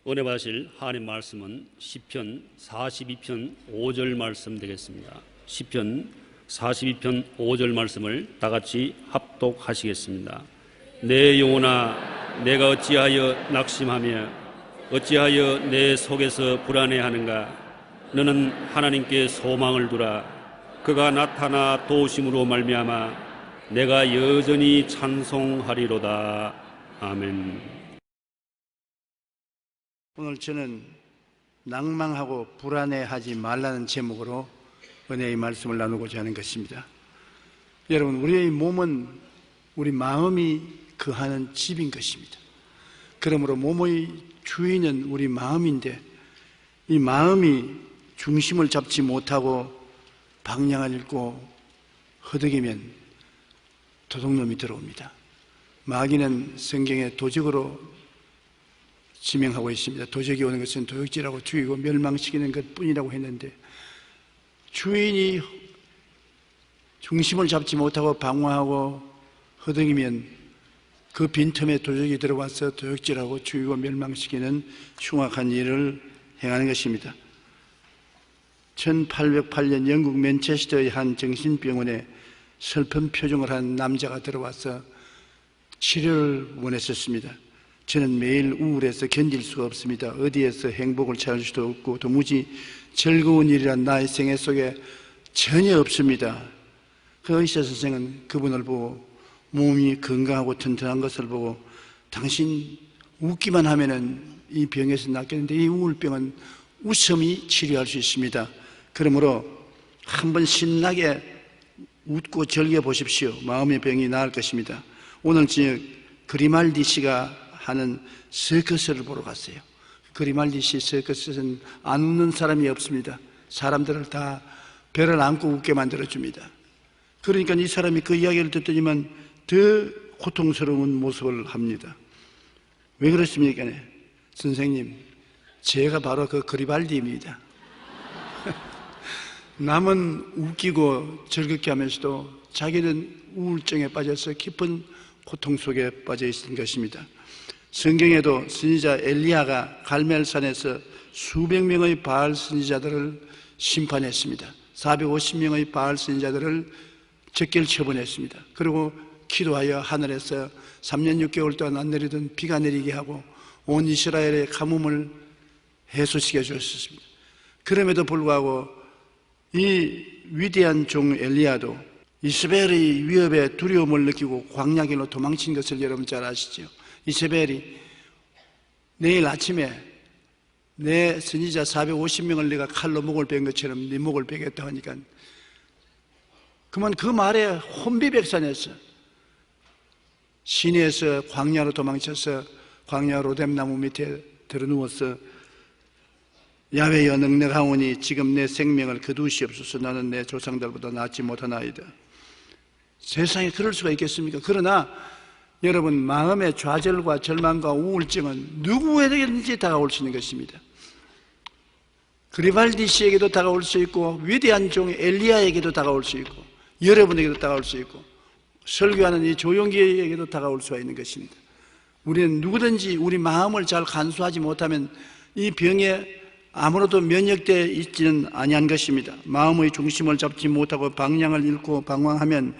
은혜 받으실 하나님 말씀은 시편 42편 5절 말씀 되겠습니다. 시편 42편 5절 말씀을 다 같이 합독하시겠습니다. 내 영혼아, 내가 어찌하여 낙심하며 어찌하여 내 속에서 불안해하는가? 너는 하나님께 소망을 두라. 그가 나타나 도우심으로 말미암아 내가 여전히 찬송하리로다. 아멘. 오늘 저는 낭망하고 불안해하지 말라는 제목으로 은혜의 말씀을 나누고자 하는 것입니다. 여러분, 우리의 몸은 우리 마음이 거하는 집인 것입니다. 그러므로 몸의 주인은 우리 마음인데, 이 마음이 중심을 잡지 못하고 방향을 잃고 허덕이면 도둑놈이 들어옵니다. 마귀는 성경에 도적으로 지명하고 있습니다. 도적이 오는 것은 도적질하고 죽이고 멸망시키는 것뿐이라고 했는데, 주인이 중심을 잡지 못하고 방황하고 허덕이면 그 빈틈에 도적이 들어와서 도적질하고 죽이고 멸망시키는 흉악한 일을 행하는 것입니다. 1808년 영국 맨체스터의 한 정신병원에 슬픈 표정을 한 남자가 들어와서 치료를 원했었습니다. 저는 매일 우울해서 견딜 수가 없습니다. 어디에서 행복을 찾을 수도 없고 도무지 즐거운 일이란 나의 생애 속에 전혀 없습니다. 그 의사 선생은 그분을 보고 몸이 건강하고 튼튼한 것을 보고 당신 웃기만 하면은 이 병에서 낫겠는데 이 우울병은 웃음이 치료할 수 있습니다. 그러므로 한번 신나게 웃고 즐겨보십시오. 마음의 병이 나을 것입니다. 오늘 저녁 그리말디 씨가 하는 서커스를 보러 갔어요. 그리말디 씨 서커스는 안 웃는 사람이 없습니다. 사람들을 다 배를 안고 웃게 만들어줍니다. 그러니까 이 사람이 그 이야기를 듣더니만 더 고통스러운 모습을 합니다. 왜 그렇습니까? 선생님, 제가 바로 그 그리발디입니다. 남은 웃기고 즐겁게 하면서도 자기는 우울증에 빠져서 깊은 고통 속에 빠져 있는 것입니다. 성경에도 선지자 엘리야가 갈멜산에서 수백 명의 바알 선지자들을 심판했습니다. 450명의 바알 선지자들을 적결 처분했습니다. 그리고 기도하여 하늘에서 3년 6개월 동안 안 내리던 비가 내리게 하고 온 이스라엘의 가뭄을 해소시켜 주었습니다. 그럼에도 불구하고 이 위대한 종 엘리야도 이스벨의 위협에 두려움을 느끼고 광야길로 도망친 것을 여러분 잘 아시죠? 이세벨이 내일 아침에 내 선지자 450명을 내가 칼로 목을 뺀 것처럼 네 목을 베겠다 하니까 그만 그 말에 혼비백산해서 시내에서 광야로 도망쳐서 광야 로뎀나무 밑에 들어누워서 야훼여 능력하오니 지금 내 생명을 거두시옵소서. 나는 내 조상들보다 낫지 못하나이다. 세상에 그럴 수가 있겠습니까? 그러나 여러분, 마음의 좌절과 절망과 우울증은 누구에게든지 다가올 수 있는 것입니다. 그리발디 씨에게도 다가올 수 있고 위대한 종 엘리야에게도 다가올 수 있고 여러분에게도 다가올 수 있고 설교하는 이 조용기에게도 다가올 수가 있는 것입니다. 우리는 누구든지 우리 마음을 잘 간수하지 못하면 이 병에 아무로도 면역되어 있지는 아니한 것입니다. 마음의 중심을 잡지 못하고 방향을 잃고 방황하면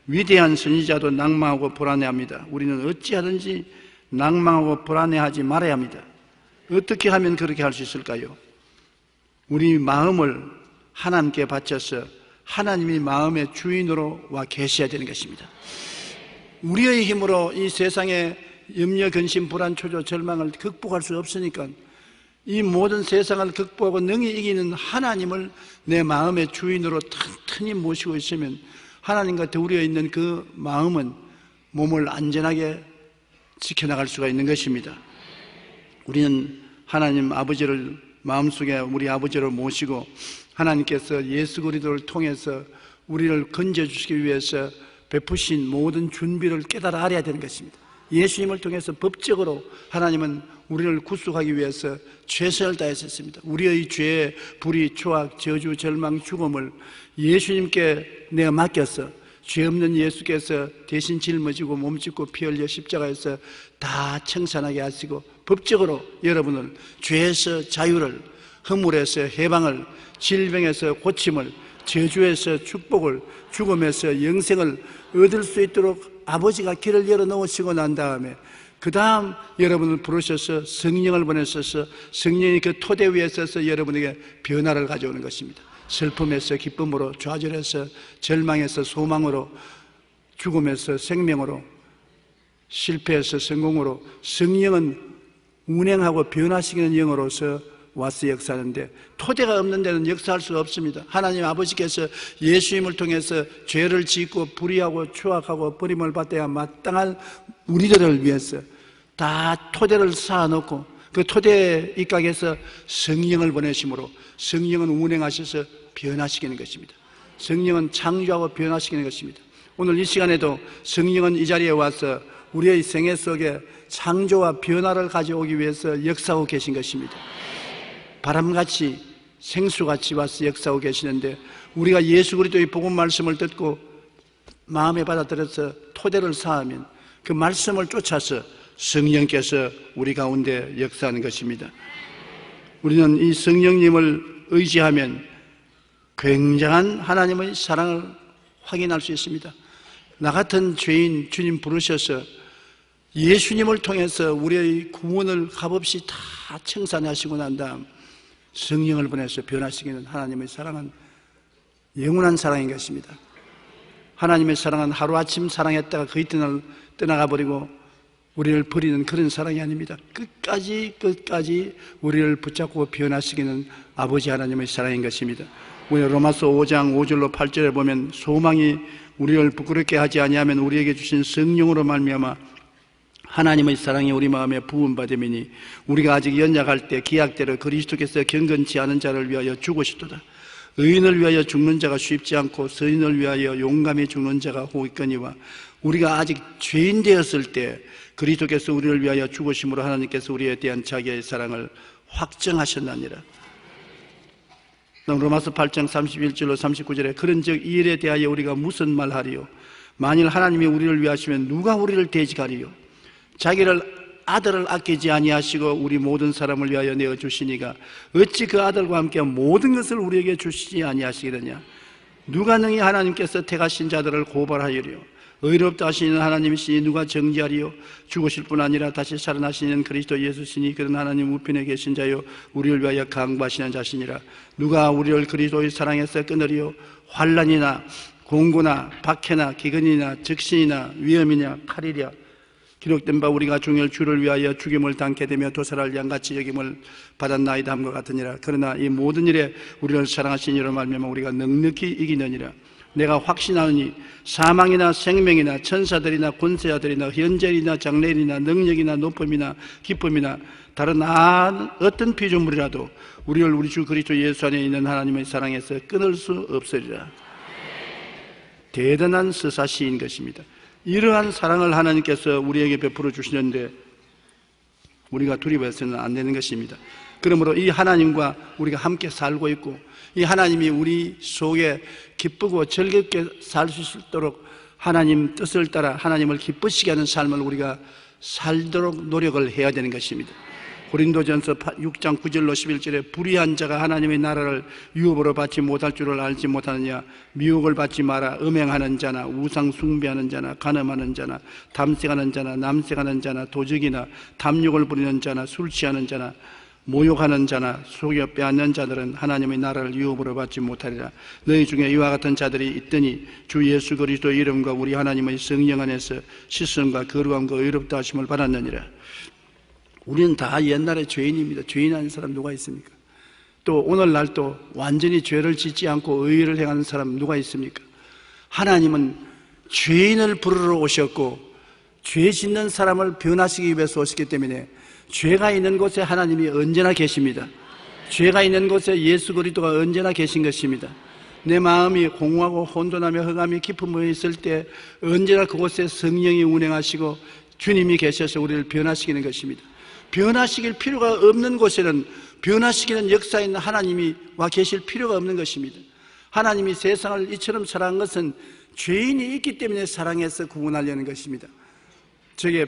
위대한 선지자도 낭망하고 불안해합니다. 우리는 어찌하든지 낭망하고 불안해하지 말아야 합니다. 어떻게 하면 그렇게 할 수 있을까요? 우리 마음을 하나님께 바쳐서 하나님이 마음의 주인으로 와 계셔야 되는 것입니다. 우리의 힘으로 이 세상의 염려, 근심, 불안, 초조, 절망을 극복할 수 없으니까 이 모든 세상을 극복하고 능히 이기는 하나님을 내 마음의 주인으로 튼튼히 모시고 있으면 하나님과 더불어 있는 그 마음은 몸을 안전하게 지켜나갈 수가 있는 것입니다. 우리는 하나님 아버지를 마음속에 우리 아버지를 모시고 하나님께서 예수 그리스도를 통해서 우리를 건져주시기 위해서 베푸신 모든 준비를 깨달아 알아야 되는 것입니다. 예수님을 통해서 법적으로 하나님은 우리를 구속하기 위해서 최선을 다했었습니다. 우리의 죄, 불의, 초악, 저주, 절망, 죽음을 예수님께 내가 맡겨서 죄 없는 예수께서 대신 짊어지고 몸짓고 피 흘려 십자가에서 다 청산하게 하시고 법적으로 여러분을 죄에서 자유를, 허물에서 해방을, 질병에서 고침을, 저주에서 축복을, 죽음에서 영생을 얻을 수 있도록 아버지가 길을 열어놓으시고 난 다음에 그 다음 여러분을 부르셔서 성령을 보내셔서 성령이 그 토대 위에 서서 여러분에게 변화를 가져오는 것입니다. 슬픔에서 기쁨으로, 좌절에서 절망에서 소망으로, 죽음에서 생명으로, 실패에서 성공으로, 성령은 운행하고 변화시키는 영으로서 와서 역사하는데 토대가 없는 데는 역사할 수가 없습니다. 하나님 아버지께서 예수님을 통해서 죄를 짓고 불의하고 추악하고 버림을 받아야 마땅한 우리들을 위해서 다 토대를 쌓아놓고 그 토대에 입각해서 성령을 보내심으로 성령은 운행하셔서 변화시키는 것입니다. 성령은 창조하고 변화시키는 것입니다. 오늘 이 시간에도 성령은 이 자리에 와서 우리의 생애 속에 창조와 변화를 가져오기 위해서 역사하고 계신 것입니다. 바람같이 생수같이 와서 역사하고 계시는데 우리가 예수 그리스도의 복음 말씀을 듣고 마음에 받아들여서 토대를 쌓으면 그 말씀을 쫓아서 성령께서 우리 가운데 역사하는 것입니다. 우리는 이 성령님을 의지하면 굉장한 하나님의 사랑을 확인할 수 있습니다. 나 같은 죄인 주님 부르셔서 예수님을 통해서 우리의 구원을 값없이 다 청산하시고 난 다음 성령을 보내서 변화시키는 하나님의 사랑은 영원한 사랑인 것입니다. 하나님의 사랑은 하루아침 사랑했다가 그 이튿날 떠나가 버리고 우리를 버리는 그런 사랑이 아닙니다. 끝까지 우리를 붙잡고 변화시키는 아버지 하나님의 사랑인 것입니다. 우리 로마서 5장 5절로 8절에 보면 소망이 우리를 부끄럽게 하지 아니하면 우리에게 주신 성령으로 말미암아 하나님의 사랑이 우리 마음에 부음받음이니 우리가 아직 연약할 때 기약대로 그리스도께서 경건치 않은 자를 위하여 죽으시도다. 의인을 위하여 죽는 자가 쉽지 않고 서인을 위하여 용감히 죽는 자가 혹있거니와 우리가 아직 죄인 되었을 때 그리스도께서 우리를 위하여 죽으심으로 하나님께서 우리에 대한 자기의 사랑을 확정하셨나니라. 로마서 8장 31절로 39절에 그런즉 이 일에 대하여 우리가 무슨 말하리요? 만일 하나님이 우리를 위하시면 누가 우리를 대적하리요? 자기를 아들을 아끼지 아니하시고 우리 모든 사람을 위하여 내어주시니가 어찌 그 아들과 함께 모든 것을 우리에게 주시지 아니하시겠느냐? 누가 능히 하나님께서 택하신 자들을 고발하리요? 의롭다 하시는 하나님이시니 누가 정죄하리요? 죽으실 뿐 아니라 다시 살아나시는 그리스도 예수시니 그런 하나님 우편에 계신 자요 우리를 위하여 강구하시는 자시니라. 누가 우리를 그리스도의 사랑에서 끊으리요? 환난이나 공고나 박해나 기근이나 적신이나 위험이냐 칼이랴. 기록된 바 우리가 중일 주를 위하여 죽임을 당케 되며 도살할 양같이 여김을 받았나이다 함과 같으니라. 그러나 이 모든 일에 우리를 사랑하신 이로 말미암아 우리가 넉넉히 이기느니라. 내가 확신하노니 사망이나 생명이나 천사들이나 권세자들이나 현재이나 장래이나 능력이나 높음이나 기쁨이나 다른 어떤 피조물이라도 우리를 우리 주 그리스도 예수 안에 있는 하나님의 사랑에서 끊을 수 없으리라. 대단한 서사시인 것입니다. 이러한 사랑을 하나님께서 우리에게 베풀어 주시는데 우리가 두려워해서는 안 되는 것입니다. 그러므로 이 하나님과 우리가 함께 살고 있고 이 하나님이 우리 속에 기쁘고 즐겁게 살 수 있도록 하나님 뜻을 따라 하나님을 기쁘시게 하는 삶을 우리가 살도록 노력을 해야 되는 것입니다. 고린도전서 6장 9절로 11절에 불의한 자가 하나님의 나라를 유업으로 받지 못할 줄을 알지 못하느냐? 미혹을 받지 마라. 음행하는 자나 우상 숭배하는 자나 간음하는 자나 담색하는 자나 남색하는 자나 도적이나 탐욕을 부리는 자나 술 취하는 자나 모욕하는 자나 속여 빼앗는 자들은 하나님의 나라를 유업으로 받지 못하리라. 너희 중에 이와 같은 자들이 있더니 주 예수 그리스도의 이름과 우리 하나님의 성령 안에서 씻음과 거룩함과 의롭다 하심을 받았느니라. 우리는 다 옛날에 죄인입니다. 죄인 아닌 사람 누가 있습니까? 또 오늘날 또 완전히 죄를 짓지 않고 의를 행하는 사람 누가 있습니까? 하나님은 죄인을 부르러 오셨고 죄 짓는 사람을 변화시키기 위해서 오셨기 때문에 죄가 있는 곳에 하나님이 언제나 계십니다. 죄가 있는 곳에 예수 그리스도가 언제나 계신 것입니다. 내 마음이 공허하고 혼돈하며 흑암이 깊은 모여 있을 때 언제나 그곳에 성령이 운행하시고 주님이 계셔서 우리를 변화시키는 것입니다. 변화시킬 필요가 없는 곳에는 변화시키는 역사에 있는 하나님이 와 계실 필요가 없는 것입니다. 하나님이 세상을 이처럼 사랑한 것은 죄인이 있기 때문에 사랑해서 구원하려는 것입니다. 저게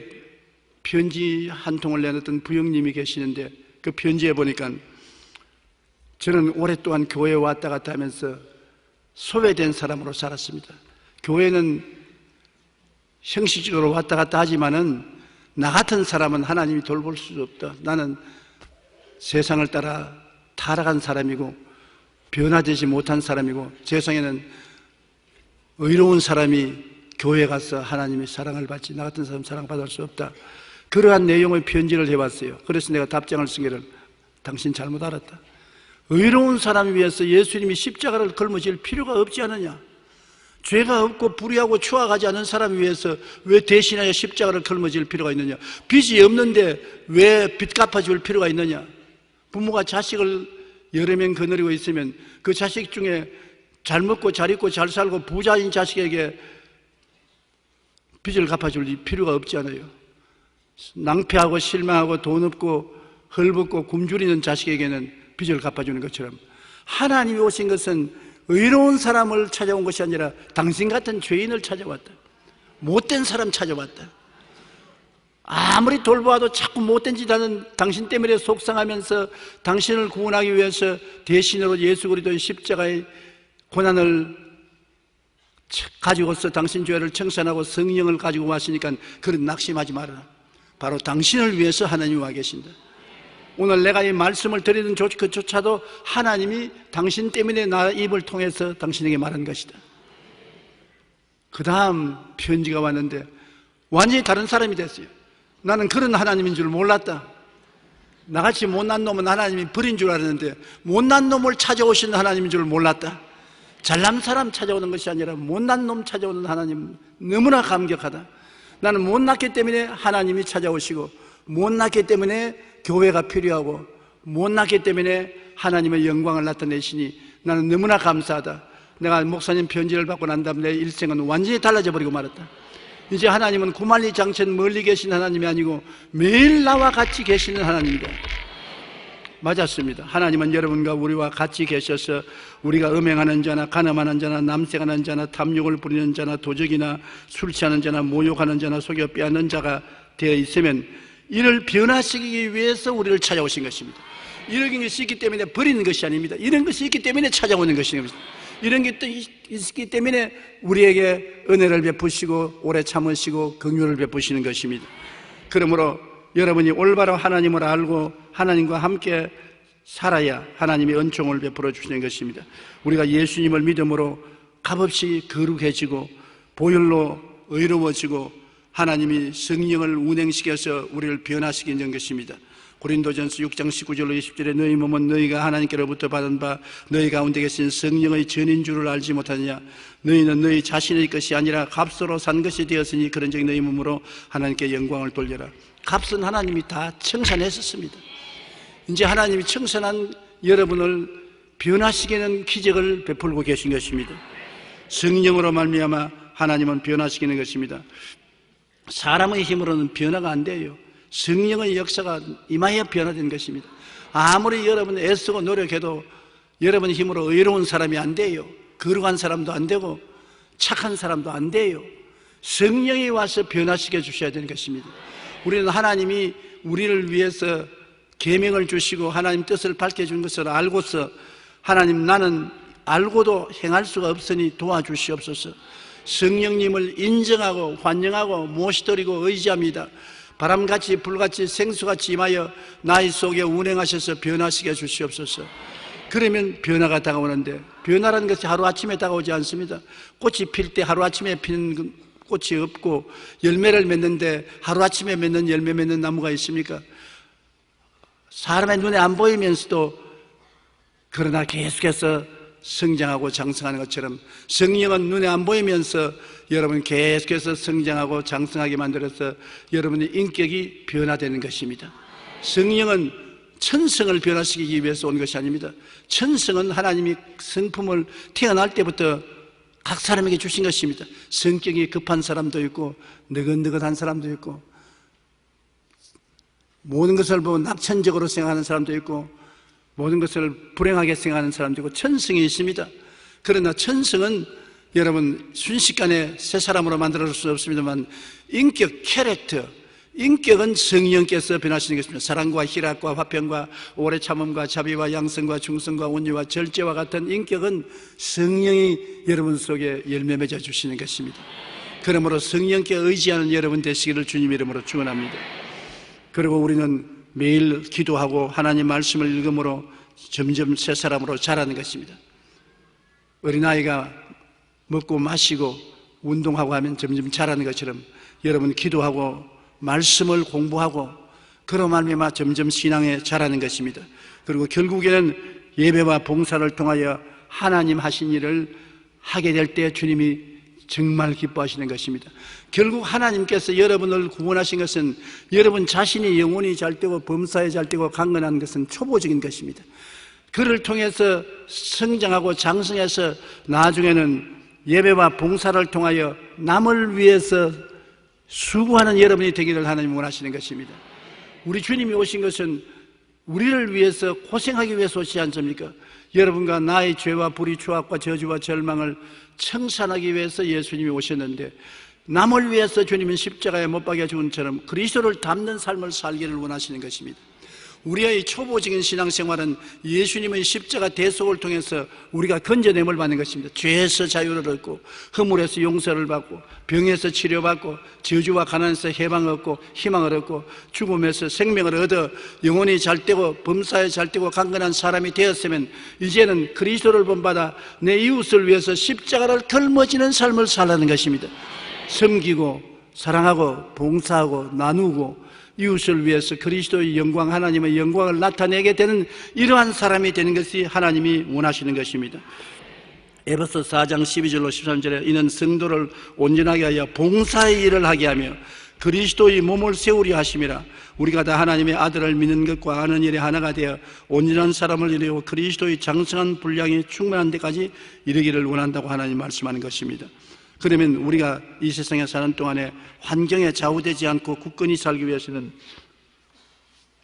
편지 한 통을 내놨던 부형님이 계시는데 그 편지에 보니까 저는 오랫동안 교회에 왔다 갔다 하면서 소외된 사람으로 살았습니다. 교회는 형식적으로 왔다 갔다 하지만은 나 같은 사람은 하나님이 돌볼 수 없다. 나는 세상을 따라 타락한 사람이고 변화되지 못한 사람이고 세상에는 의로운 사람이 교회에 가서 하나님의 사랑을 받지 나 같은 사람 사랑받을 수 없다. 그러한 내용의 편지를 해왔어요. 그래서 내가 답장을 쓰기를 당신 잘못 알았다. 의로운 사람을 위해서 예수님이 십자가를 걸머질 필요가 없지 않느냐. 죄가 없고 불의하고 추악하지 않은 사람을 위해서 왜 대신하여 십자가를 걸머질 필요가 있느냐. 빚이 없는데 왜 빚 갚아줄 필요가 있느냐. 부모가 자식을 여러 명 거느리고 있으면 그 자식 중에 잘 먹고 잘 입고 잘 살고 부자인 자식에게 빚을 갚아줄 필요가 없지 않아요. 낭패하고 실망하고 돈 없고 헐벗고 굶주리는 자식에게는 빚을 갚아주는 것처럼 하나님이 오신 것은 의로운 사람을 찾아온 것이 아니라 당신 같은 죄인을 찾아왔다. 못된 사람 찾아왔다. 아무리 돌보아도 자꾸 못된 짓 하는 당신 때문에 속상하면서 당신을 구원하기 위해서 대신으로 예수 그리스도의 십자가의 고난을 가지고서 당신 죄를 청산하고 성령을 가지고 왔으니까 그런 낙심하지 말아라. 바로 당신을 위해서 하나님이 와 계신다. 오늘 내가 이 말씀을 드리는 그조차도 하나님이 당신 때문에 나 입을 통해서 당신에게 말한 것이다. 그 다음 편지가 왔는데 완전히 다른 사람이 됐어요. 나는 그런 하나님인 줄 몰랐다. 나같이 못난 놈은 하나님이 버린 줄 알았는데 못난 놈을 찾아오시는 하나님인 줄 몰랐다. 잘난 사람 찾아오는 것이 아니라 못난 놈 찾아오는 하나님 너무나 감격하다. 나는 못났기 때문에 하나님이 찾아오시고 못났기 때문에 교회가 필요하고 못났기 때문에 하나님의 영광을 나타내시니 나는 너무나 감사하다. 내가 목사님 편지를 받고 난 다음 내 일생은 완전히 달라져 버리고 말았다. 이제 하나님은 구만리장천 멀리 계신 하나님이 아니고 매일 나와 같이 계시는 하나님이다. 맞았습니다. 하나님은 여러분과 우리와 같이 계셔서 우리가 음행하는 자나 간음하는 자나 남색하는 자나 탐욕을 부리는 자나 도적이나 술 취하는 자나 모욕하는 자나 속여 빼앗는 자가 되어 있으면 이를 변화시키기 위해서 우리를 찾아오신 것입니다. 이런 것이 있기 때문에 버리는 것이 아닙니다. 이런 것이 있기 때문에 찾아오는 것입니다. 이런 게 또 있기 때문에 우리에게 은혜를 베푸시고 오래 참으시고 긍휼을 베푸시는 것입니다. 그러므로 여러분이 올바로 하나님을 알고 하나님과 함께 살아야 하나님이 은총을 베풀어 주시는 것입니다. 우리가 예수님을 믿음으로 값없이 거룩해지고 보혈로 의로워지고 하나님이 성령을 운행시켜서 우리를 변화시키는 것입니다. 고린도전서 6장 19절로 20절에 너희 몸은 너희가 하나님께로부터 받은 바 너희 가운데 계신 성령의 전인 줄을 알지 못하느냐. 너희는 너희 자신의 것이 아니라 값으로 산 것이 되었으니 그런즉 너희 몸으로 하나님께 영광을 돌려라. 값은 하나님이 다 청산했었습니다. 이제 하나님이 청산한 여러분을 변화시키는 기적을 베풀고 계신 것입니다. 성령으로 말미암아 하나님은 변화시키는 것입니다. 사람의 힘으로는 변화가 안 돼요. 성령의 역사가 임하여 변화된 것입니다. 아무리 여러분 애쓰고 노력해도 여러분 힘으로 의로운 사람이 안 돼요. 거룩한 사람도 안 되고 착한 사람도 안 돼요. 성령이 와서 변화시켜 주셔야 되는 것입니다. 우리는 하나님이 우리를 위해서 계명을 주시고 하나님 뜻을 밝혀준 것을 알고서 하나님 나는 알고도 행할 수가 없으니 도와주시옵소서. 성령님을 인정하고 환영하고 모시드리고 의지합니다. 바람같이 불같이 생수같이 임하여 나의 속에 운행하셔서 변화시켜 주시옵소서. 그러면 변화가 다가오는데 변화라는 것이 하루아침에 다가오지 않습니다. 꽃이 필 때 하루아침에 피는 꽃이 없고 열매를 맺는데 하루아침에 맺는 열매 맺는 나무가 있습니까? 사람의 눈에 안 보이면서도 그러나 계속해서 성장하고 장성하는 것처럼 성령은 눈에 안 보이면서 여러분 계속해서 성장하고 장성하게 만들어서 여러분의 인격이 변화되는 것입니다. 성령은 천성을 변화시키기 위해서 온 것이 아닙니다. 천성은 하나님이 성품을 태어날 때부터 각 사람에게 주신 것입니다. 성격이 급한 사람도 있고 느긋느긋한 사람도 있고 모든 것을 보고 낙천적으로 생각하는 사람도 있고 모든 것을 불행하게 생각하는 사람도 있고 천성이 있습니다. 그러나 천성은 여러분 순식간에 새 사람으로 만들어줄 수 없습니다만 인격, 캐릭터, 인격은 성령께서 변하시는 것입니다. 사랑과 희락과 화평과 오래 참음과 자비와 양성과 충성과 온유와 절제와 같은 인격은 성령이 여러분 속에 열매 맺어 주시는 것입니다. 그러므로 성령께 의지하는 여러분 되시기를 주님 이름으로 축원합니다. 그리고 우리는 매일 기도하고 하나님 말씀을 읽음으로 점점 새 사람으로 자라는 것입니다. 어린아이가 먹고 마시고 운동하고 하면 점점 자라는 것처럼 여러분 기도하고 말씀을 공부하고 그로 말미암아 점점 신앙에 자라는 것입니다. 그리고 결국에는 예배와 봉사를 통하여 하나님 하신 일을 하게 될 때 주님이 정말 기뻐하시는 것입니다. 결국 하나님께서 여러분을 구원하신 것은 여러분 자신이 영혼이 잘되고 범사에 잘되고 강건한 것은 초보적인 것입니다. 그를 통해서 성장하고 장성해서 나중에는 예배와 봉사를 통하여 남을 위해서 수고하는 여러분이 되기를 하나님 원하시는 것입니다. 우리 주님이 오신 것은 우리를 위해서 고생하기 위해서 오시지 않습니까? 여러분과 나의 죄와 불의, 추악과 저주와 절망을 청산하기 위해서 예수님이 오셨는데 남을 위해서 주님은 십자가에 못 박혀 죽은 것처럼 그리스도를 닮는 삶을 살기를 원하시는 것입니다. 우리의 초보적인 신앙생활은 예수님의 십자가 대속을 통해서 우리가 건져냄을 받는 것입니다. 죄에서 자유를 얻고 허물에서 용서를 받고 병에서 치료받고 저주와 가난에서 해방을 얻고 희망을 얻고 죽음에서 생명을 얻어 영혼이 잘되고 범사에 잘되고 강건한 사람이 되었으면 이제는 그리스도를 본받아 내 이웃을 위해서 십자가를 걸머지는 삶을 살라는 것입니다. 섬기고 사랑하고 봉사하고 나누고 이웃을 위해서 그리스도의 영광, 하나님의 영광을 나타내게 되는 이러한 사람이 되는 것이 하나님이 원하시는 것입니다. 에베소 4장 12절로 13절에 이는 성도를 온전하게 하여 봉사의 일을 하게 하며 그리스도의 몸을 세우려 하심이라. 우리가 다 하나님의 아들을 믿는 것과 아는 일에 하나가 되어 온전한 사람을 이루고 그리스도의 장성한 분량이 충만한 데까지 이르기를 원한다고 하나님 말씀하는 것입니다. 그러면 우리가 이 세상에 사는 동안에 환경에 좌우되지 않고 굳건히 살기 위해서는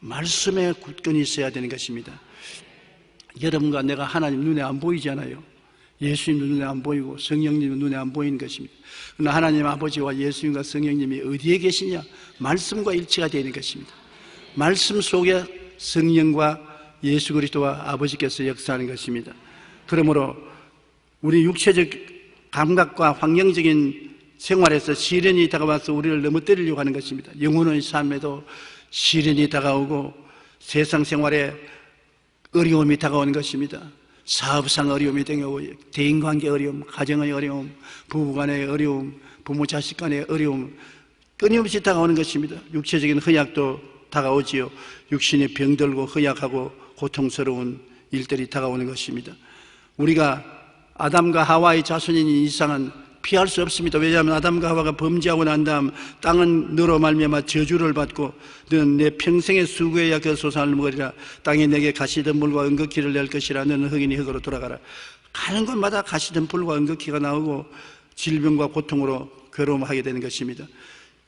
말씀에 굳건히 있어야 되는 것입니다. 여러분과 내가 하나님 눈에 안 보이잖아요. 예수님도 눈에 안 보이고 성령님도 눈에 안 보이는 것입니다. 그러나 하나님 아버지와 예수님과 성령님이 어디에 계시냐? 말씀과 일치가 되는 것입니다. 말씀 속에 성령과 예수 그리스도와 아버지께서 역사하는 것입니다. 그러므로 우리 육체적 감각과 환경적인 생활에서 시련이 다가와서 우리를 넘어뜨리려고 하는 것입니다. 영혼의 삶에도 시련이 다가오고 세상 생활에 어려움이 다가오는 것입니다. 사업상 어려움이 다가오고 대인관계 어려움, 가정의 어려움, 부부간의 어려움, 부모 자식 간의 어려움 끊임없이 다가오는 것입니다. 육체적인 허약도 다가오지요. 육신이 병들고 허약하고 고통스러운 일들이 다가오는 것입니다. 우리가 아담과 하와의 자손인 이상은 피할 수 없습니다. 왜냐하면 아담과 하와가 범죄하고 난 다음 땅은 너로 말미암아 저주를 받고 너는 내 평생의 수고해야 그 소산을 먹으리라. 땅이 내게 가시덤불과 은극기를 낼 것이라. 너는 흑인이 흑으로 돌아가라. 가는 곳마다 가시덤불과 은극기가 나오고 질병과 고통으로 괴로움하게 되는 것입니다.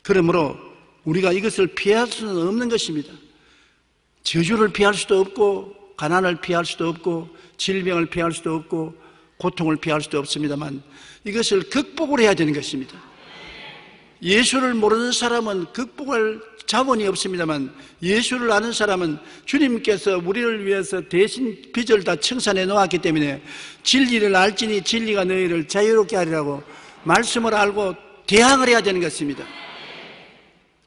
그러므로 우리가 이것을 피할 수는 없는 것입니다. 저주를 피할 수도 없고 가난을 피할 수도 없고 질병을 피할 수도 없고 고통을 피할 수도 없습니다만 이것을 극복을 해야 되는 것입니다. 예수를 모르는 사람은 극복할 자본이 없습니다만 예수를 아는 사람은 주님께서 우리를 위해서 대신 빚을 다 청산해 놓았기 때문에 진리를 알지니 진리가 너희를 자유롭게 하리라고 말씀을 알고 대항을 해야 되는 것입니다.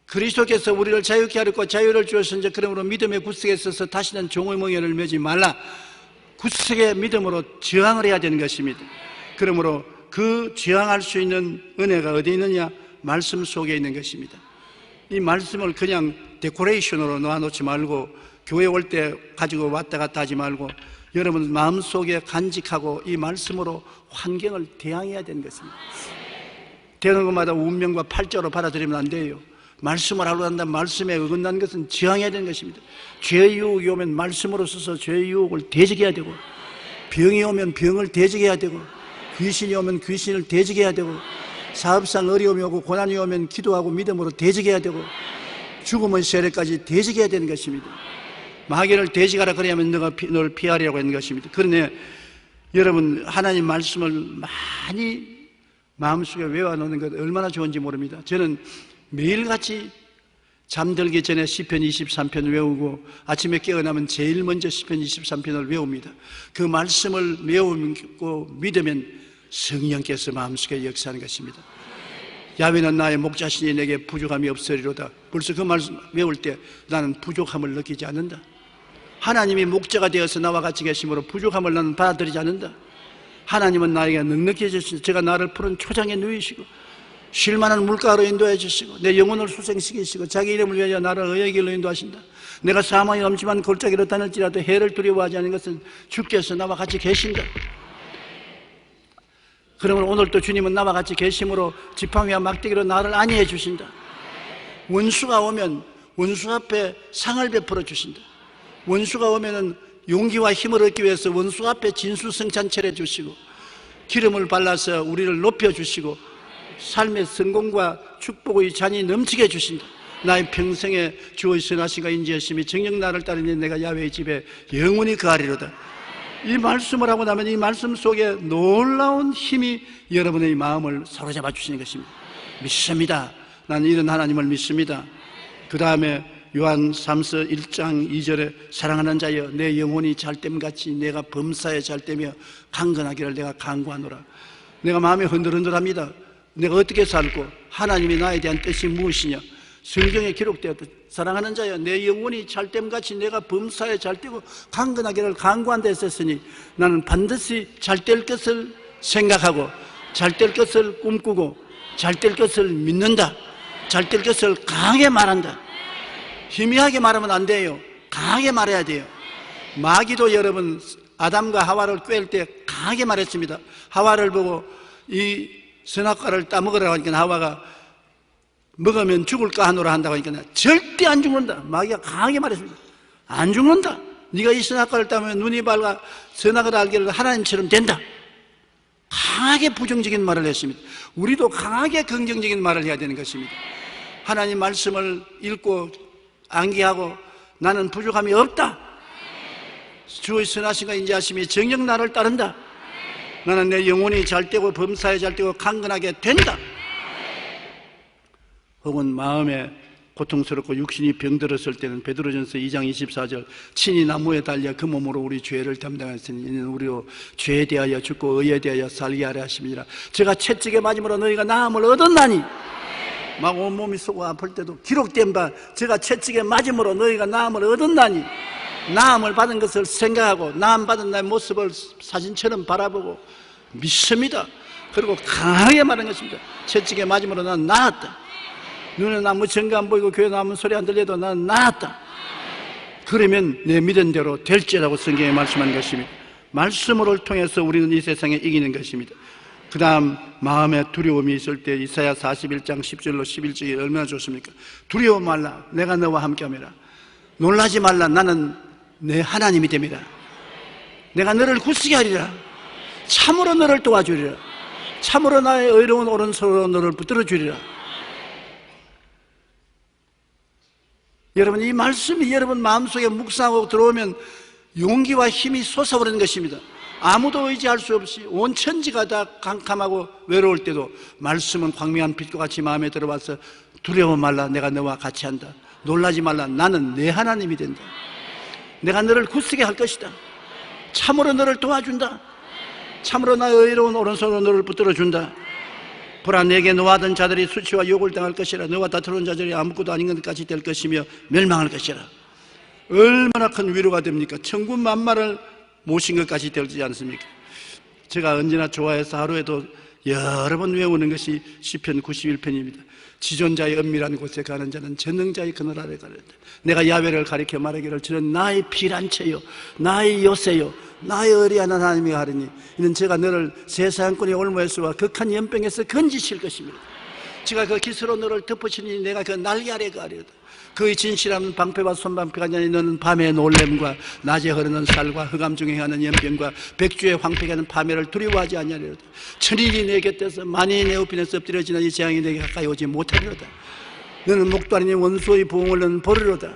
그리스도께서 우리를 자유케 하였고 자유를 주었으니 그러므로 믿음의 굳세게 서서 다시는 종의 멍에를 매지 말라. 굳세게 믿음으로 저항을 해야 되는 것입니다. 그러므로 그 저항할 수 있는 은혜가 어디 있느냐? 말씀 속에 있는 것입니다. 이 말씀을 그냥 데코레이션으로 놓아놓지 말고 교회 올 때 가지고 왔다 갔다 하지 말고 여러분 마음속에 간직하고 이 말씀으로 환경을 대항해야 되는 것입니다. 되는 것마다 운명과 팔자로 받아들이면 안 돼요. 말씀을 하러 간다 말씀에 어긋난 것은 저항해야 되는 것입니다. 죄의 유혹이 오면 말씀으로 써서 죄의 유혹을 대적해야 되고 병이 오면 병을 대적해야 되고 귀신이 오면 귀신을 대적해야 되고 사업상 어려움이 오고 고난이 오면 기도하고 믿음으로 대적해야 되고 죽음의 세례까지 대적해야 되는 것입니다. 마귀를 대적하라 그래야면 너가 널 피하리라고 하는 것입니다. 그러니 여러분 하나님 말씀을 많이 마음속에 외워놓는 것 얼마나 좋은지 모릅니다. 저는 매일같이 잠들기 전에 시편 23편 외우고 아침에 깨어나면 제일 먼저 시편 23편을 외웁니다. 그 말씀을 외우고 믿으면 성령께서 마음속에 역사하는 것입니다. 야훼는 나의 목자시니 내게 부족함이 없으리로다. 벌써 그 말씀 외울 때 나는 부족함을 느끼지 않는다. 하나님이 목자가 되어서 나와 같이 계심으로 부족함을 나는 받아들이지 않는다. 하나님은 나에게 넉넉히 해주시고 제가 나를 푸른 초장에 누이시고 쉴 만한 물가로 인도해 주시고 내 영혼을 수생시키시고 자기 이름을 위하여 나를 의의 길로 인도하신다. 내가 사망의 엄침한 골짜기로 다닐지라도 해를 두려워하지 않는 것은 주께서 나와 같이 계신다. 그러면 오늘도 주님은 나와 같이 계심으로 지팡이와 막대기로 나를 안위해 주신다. 원수가 오면 원수 앞에 상을 베풀어 주신다. 원수가 오면은 용기와 힘을 얻기 위해서 원수 앞에 진수성찬 차려 주시고 기름을 발라서 우리를 높여 주시고 삶의 성공과 축복의 잔이 넘치게 해주신다. 나의 평생에 주의 선하심과 인지하심이 정녕 나를 따르니 내가 야훼의 집에 영원히 거하리로다. 이 말씀을 하고 나면 이 말씀 속에 놀라운 힘이 여러분의 마음을 사로잡아 주시는 것입니다. 믿습니다. 나는 이런 하나님을 믿습니다. 그 다음에 요한 3서 1장 2절에 사랑하는 자여 내 영혼이 잘됨같이 내가 범사에 잘되며 강건하기를 내가 간구하노라. 내가 마음이 흔들흔들합니다. 내가 어떻게 살고 하나님이 나에 대한 뜻이 무엇이냐. 성경에 기록되었다. 사랑하는 자여 내 영혼이 잘됨같이 내가 범사에 잘되고 강건하기를 간구한다 했었으니 나는 반드시 잘될 것을 생각하고 잘될 것을 꿈꾸고 잘될 것을 믿는다. 잘될 것을 강하게 말한다. 희미하게 말하면 안 돼요. 강하게 말해야 돼요. 마귀도 여러분 아담과 하와를 꿰을 때 강하게 말했습니다. 하와를 보고 이 선악과를 따먹으라고 하니까 하와가 먹으면 죽을까 하노라 한다고 하니까 절대 안 죽는다. 마귀가 강하게 말했습니다. 안 죽는다. 네가 이 선악과를 따면 눈이 밝아 선악을 알기를 하나님처럼 된다. 강하게 부정적인 말을 했습니다. 우리도 강하게 긍정적인 말을 해야 되는 것입니다. 하나님 말씀을 읽고 암기하고 나는 부족함이 없다. 주의 선하심과 인자하심이 정녕 나를 따른다. 나는 내 영혼이 잘되고 범사에 잘되고 강건하게 된다. 혹은 마음에 고통스럽고 육신이 병들었을 때는 베드로전서 2장 24절 친히 나무에 달려 그 몸으로 우리 죄를 담당하였으니 이는 우리로 죄에 대하여 죽고 의에 대하여 살게 하려 하심이니라. 제가 채찍에 맞음으로 너희가 나음을 얻었나니 막 온몸이 쏘고 아플 때도 기록된 바 제가 채찍에 맞음으로 너희가 나음을 얻었나니 나음을 받은 것을 생각하고 나음 받은 나의 모습을 사진처럼 바라보고 믿습니다. 그리고 강하게 말한 것입니다. 채찍에 맞음으로 나는 나았다. 눈에 아무 증거 안 보이고 교회 나오면 소리 안 들려도 나는 나았다. 그러면 내 믿은 대로 될지라고 성경에 말씀한 것입니다. 말씀을 통해서 우리는 이 세상에 이기는 것입니다. 그 다음 마음에 두려움이 있을 때 이사야 41장 10절로 11절이 얼마나 좋습니까? 두려워 말라 내가 너와 함께함이라. 놀라지 말라 나는 내 하나님이 됨이라. 내가 너를 굳세게 하리라. 참으로 너를 도와주리라. 참으로 나의 의로운 오른손으로 너를 붙들어 주리라. 여러분 이 말씀이 여러분 마음속에 묵상하고 들어오면 용기와 힘이 솟아오르는 것입니다. 아무도 의지할 수 없이 온 천지가 다 캄캄하고 외로울 때도 말씀은 광명한 빛과 같이 마음에 들어와서 두려워 말라 내가 너와 같이 한다. 놀라지 말라 나는 내 하나님이 된다. 내가 너를 굳세게 할 것이다. 참으로 너를 도와준다. 참으로 나의 의로운 오른손으로 너를 붙들어준다. 보라 내게 노하던 자들이 수치와 욕을 당할 것이라. 너와 다투는 자들이 아무것도 아닌 것까지 될 것이며 멸망할 것이라. 얼마나 큰 위로가 됩니까? 천군 만마를 모신 것까지 되지 않습니까? 제가 언제나 좋아해서 하루에도 여러 번 외우는 것이 시편 91편입니다. 지존자의 은밀한 곳에 가는 자는 전능자의 그늘 아래 가는다. 내가 야훼를 가리켜 말하기를 저는 나의 피란체요 나의 요새요 나의 의리한 하나님이 하리니 이는 제가 너를 세상권의 올무에서와 극한 연병에서 건지실 것입니다. 제가 그 깃으로 너를 덮으시니 내가 그 날개 아래 가리로다. 그의 진실함은 방패와 손방패가 아니니 너는 밤의 놀램과 낮에 흐르는 살과 흑암 중에 행하는 연병과 백주의 황폐게 하는 파멸을 두려워하지 아니하리로다. 천인이 내 곁에서 만인이 내 우편에서 엎드려지는 이 재앙이 내게 가까이 오지 못하리로다. 너는 목도아니니 원수의 부흥을 너는 보리로다.